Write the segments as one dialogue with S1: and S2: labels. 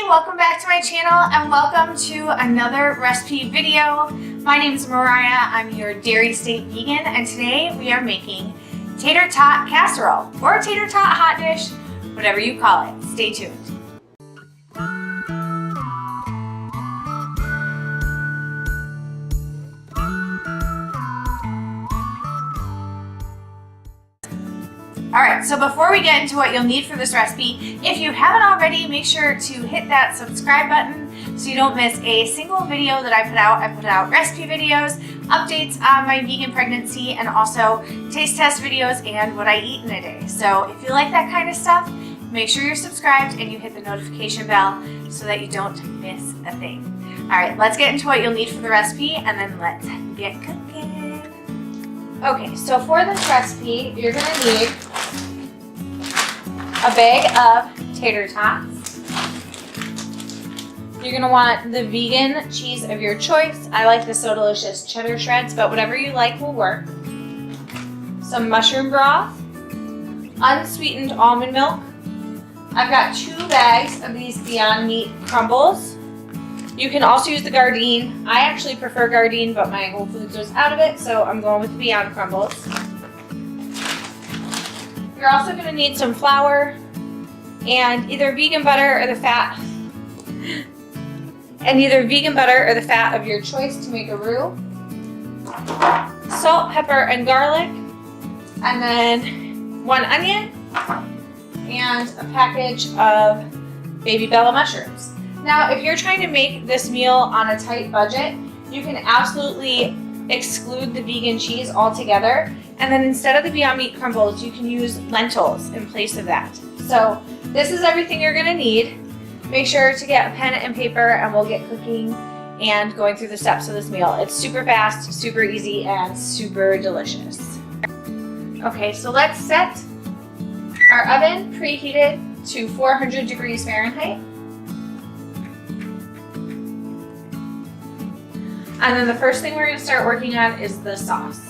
S1: welcome back to my channel and welcome to another recipe video. My name is Mariah, I'm your Dairy State vegan, and today we are making Tater Tot Casserole or Tater Tot Hot Dish, whatever you call it. Stay tuned. Alright, so before we get into what you'll need for this recipe, if you haven't already, make sure to hit that subscribe button so you don't miss a single video that I put out. I put out recipe videos, updates on my vegan pregnancy, and also taste test videos and what I eat in a day. So if you like that kind of stuff, make sure you're subscribed and you hit the notification bell so that you don't miss a thing. Alright, let's get into what you'll need for the recipe and then let's get cooking. Okay, so for this recipe, you're going to need a bag of tater tots. You're going to want the vegan cheese of your choice. I like the So Delicious cheddar shreds, but whatever you like will work. Some mushroom broth, unsweetened almond milk. I've got 2 bags of these Beyond Meat crumbles. You can also use the Gardein. I actually prefer Gardein, but my Whole Foods was out of it, so I'm going with the Beyond crumbles. You're also going to need some flour and either vegan butter or the fat of your choice to make a roux. Salt, pepper, and garlic, and then 1 onion and a package of Baby Bella mushrooms. Now, if you're trying to make this meal on a tight budget, you can absolutely exclude the vegan cheese altogether. And then instead of the Beyond Meat crumbles, you can use lentils in place of that. So this is everything you're gonna need. Make sure to get a pen and paper and we'll get cooking and going through the steps of this meal. It's super fast, super easy, and super delicious. Okay, so let's set our oven preheated to 400 degrees Fahrenheit. And then the first thing we're gonna start working on is the sauce.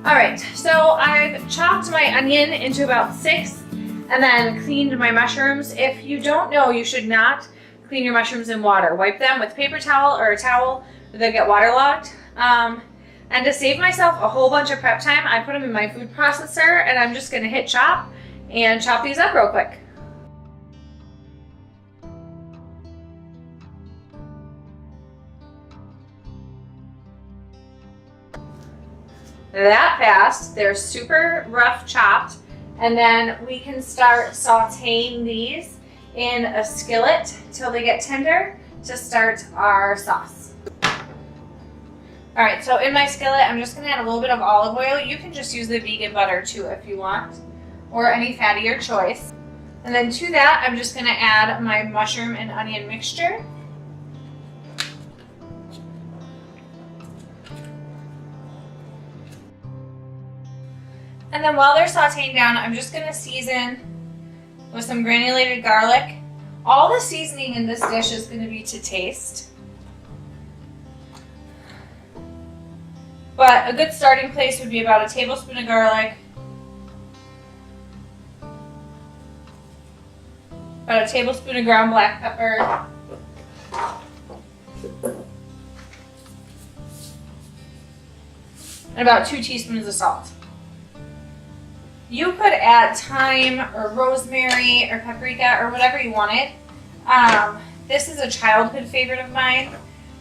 S1: All right, so I've chopped my onion into about 6 and then cleaned my mushrooms. If you don't know, you should not clean your mushrooms in water. Wipe them with a paper towel or a towel that get waterlogged. And to save myself a whole bunch of prep time, I put them in my food processor and I'm just gonna hit chop and chop these up real quick. That fast, they're super rough chopped, and then we can start sauteing these in a skillet till they get tender to start our sauce. All right, so in my skillet, I'm just gonna add a little bit of olive oil. You can just use the vegan butter too if you want, or any fat of your choice. And then to that, I'm just gonna add my mushroom and onion mixture. And then while they're sauteing down, I'm just going to season with some granulated garlic. All the seasoning in this dish is going to be to taste. But a good starting place would be about a tablespoon of garlic, about a tablespoon of ground black pepper, and about 2 teaspoons of salt. You could add thyme or rosemary or paprika or whatever you wanted. This is a childhood favorite of mine,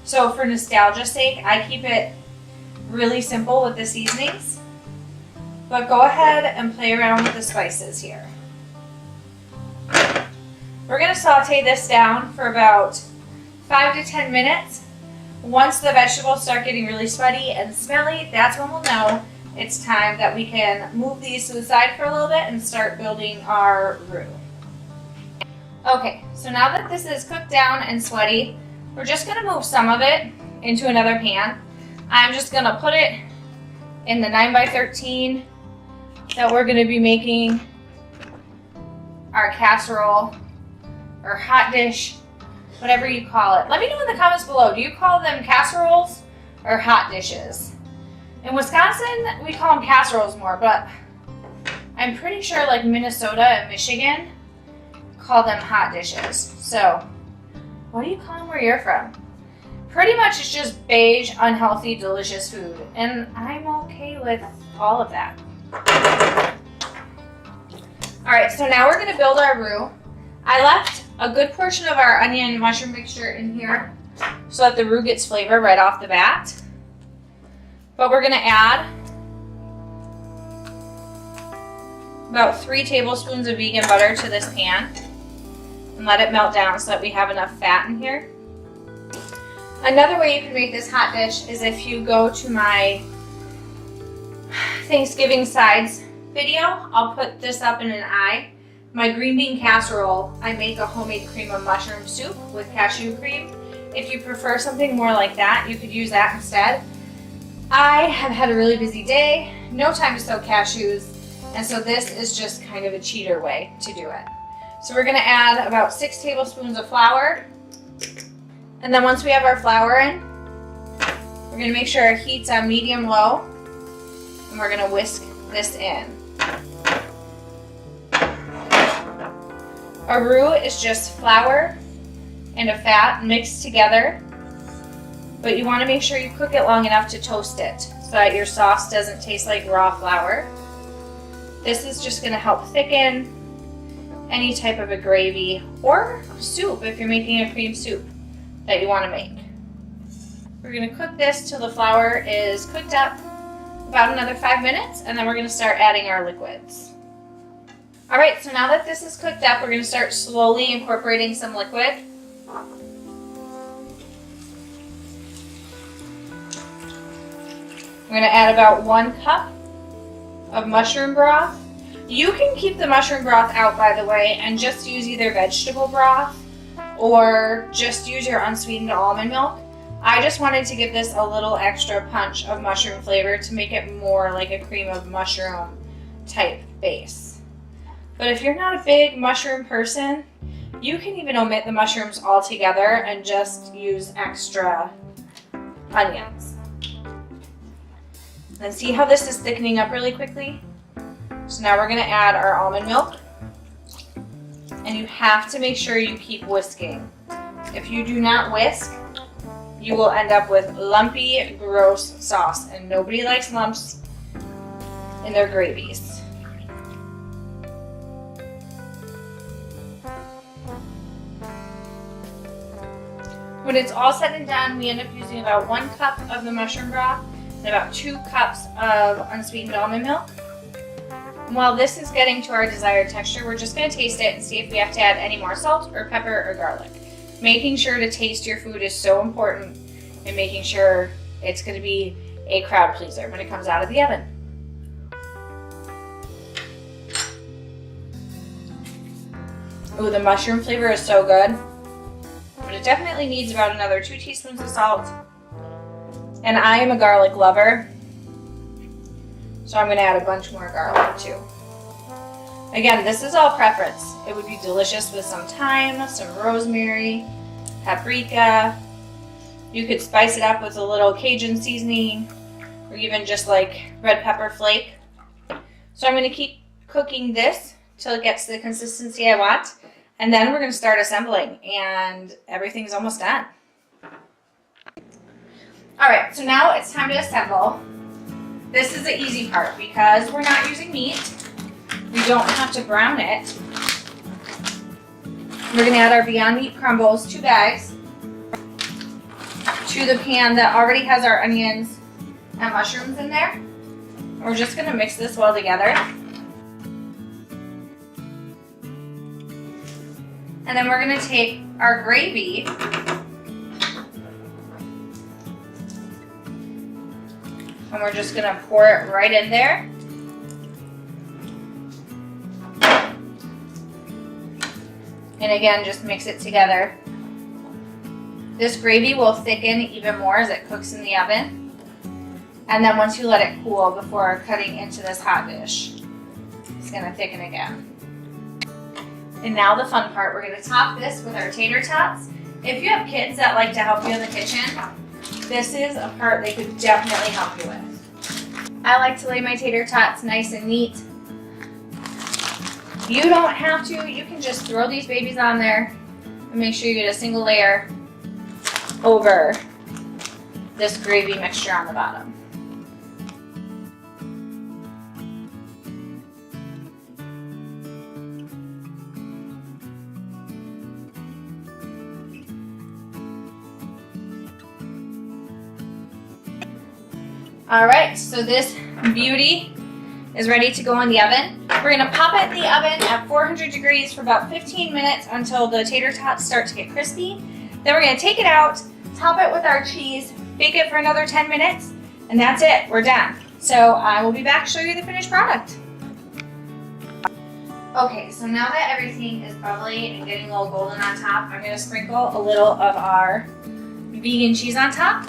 S1: so for nostalgia's sake, I keep it really simple with the seasonings. But go ahead and play around with the spices here. We're going to saute this down for about 5 to 10 minutes. Once the vegetables start getting really sweaty and smelly, that's when we'll know it's time that we can move these to the side for a little bit and start building our roux. Okay, so now that this is cooked down and sweaty, we're just going to move some of it into another pan. I'm just going to put it in the 9x13 that we're going to be making our casserole or hot dish, whatever you call it. Let me know in the comments below, do you call them casseroles or hot dishes? In Wisconsin, we call them casseroles more, but I'm pretty sure like Minnesota and Michigan call them hot dishes. So what do you call them where you're from? Pretty much it's just beige, unhealthy, delicious food. And I'm okay with all of that. All right, so now we're gonna build our roux. I left a good portion of our onion and mushroom mixture in here so that the roux gets flavor right off the bat. But we're gonna add about 3 tablespoons of vegan butter to this pan and let it melt down so that we have enough fat in here. Another way you can make this hot dish is if you go to my Thanksgiving sides video. I'll put this up in an eye. My green bean casserole, I make a homemade cream of mushroom soup with cashew cream. If you prefer something more like that, you could use that instead. I have had a really busy day, no time to soak cashews, and so this is just kind of a cheater way to do it. So we're gonna add about 6 tablespoons of flour. And then once we have our flour in, we're gonna make sure our heat's on medium-low, and we're gonna whisk this in. A roux is just flour and a fat mixed together, but you want to make sure you cook it long enough to toast it so that your sauce doesn't taste like raw flour. This is just going to help thicken any type of a gravy or soup if you're making a cream soup that you want to make. We're going to cook this till the flour is cooked up about another 5 minutes, and then we're going to start adding our liquids. All right, so now that this is cooked up, we're going to start slowly incorporating some liquid. We're going to add about 1 cup of mushroom broth. You can keep the mushroom broth out, by the way, and just use either vegetable broth or just use your unsweetened almond milk. I just wanted to give this a little extra punch of mushroom flavor to make it more like a cream of mushroom type base. But if you're not a big mushroom person, you can even omit the mushrooms altogether and just use extra onions. And see how this is thickening up really quickly? So now we're gonna add our almond milk. And you have to make sure you keep whisking. If you do not whisk, you will end up with lumpy, gross sauce, and nobody likes lumps in their gravies. When it's all said and done, we end up using about 1 cup of the mushroom broth and about 2 cups of unsweetened almond milk. And while this is getting to our desired texture, we're just going to taste it and see if we have to add any more salt or pepper or garlic. Making sure to taste your food is so important, and making sure it's going to be a crowd pleaser when it comes out of the oven. Ooh, the mushroom flavor is so good. But it definitely needs about another 2 teaspoons of salt. And I am a garlic lover, so I'm going to add a bunch more garlic too. Again, this is all preference. It would be delicious with some thyme, some rosemary, paprika. You could spice it up with a little Cajun seasoning, or even just like red pepper flake. So I'm going to keep cooking this till it gets to the consistency I want. And then we're going to start assembling, and everything's almost done. All right, so now it's time to assemble. This is the easy part because we're not using meat. We don't have to brown it. We're going to add our Beyond Meat crumbles, 2 bags, to the pan that already has our onions and mushrooms in there. We're just going to mix this well together. And then we're going to take our gravy and we're just going to pour it right in there. And again, just mix it together. This gravy will thicken even more as it cooks in the oven. And then once you let it cool before cutting into this hot dish, it's going to thicken again. And now the fun part, we're going to top this with our tater tots. If you have kids that like to help you in the kitchen, this is a part they could definitely help you with. I like to lay my tater tots nice and neat. You don't have to, you can just throw these babies on there And make sure you get a single layer over this gravy mixture on the bottom. All right, so this beauty is ready to go in the oven. We're gonna pop it in the oven at 400 degrees for about 15 minutes until the tater tots start to get crispy. Then we're gonna take it out, top it with our cheese, bake it for another 10 minutes, and that's it, we're done. So I will be back to show you the finished product. Okay, so now that everything is bubbly and getting a little golden on top, I'm gonna sprinkle a little of our vegan cheese on top.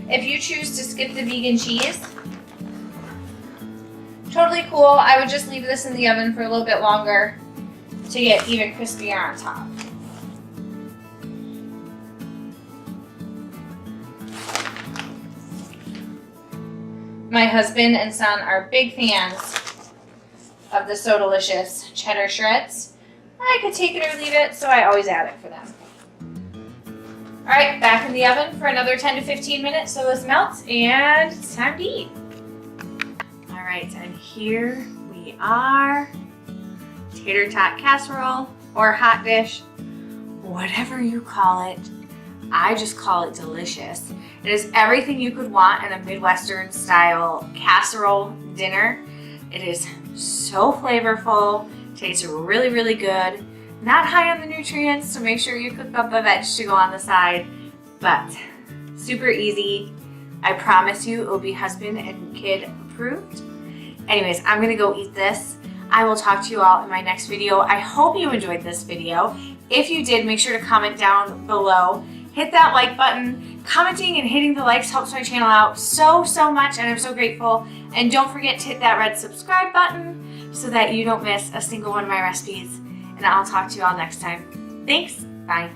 S1: If you choose to skip the vegan cheese, totally cool. I would just leave this in the oven for a little bit longer to get even crispier on top. My husband and son are big fans of the So Delicious cheddar shreds. I could take it or leave it, so I always add it for them. All right, back in the oven for another 10 to 15 minutes so this melts, and it's time to eat. All right, and here we are. Tater Tot Casserole or hot dish, whatever you call it. I just call it delicious. It is everything you could want in a Midwestern style casserole dinner. It is so flavorful, tastes really, really good. Not high on the nutrients, so make sure you cook up a veg to go on the side, but super easy. I promise you it will be husband and kid approved. Anyways, I'm gonna go eat this. I will talk to you all in my next video. I hope you enjoyed this video. If you did, make sure to comment down below. Hit that like button. Commenting and hitting the likes helps my channel out so much, and I'm so grateful. And don't forget to hit that red subscribe button so that you don't miss a single one of my recipes. And I'll talk to you all next time. Thanks. Bye.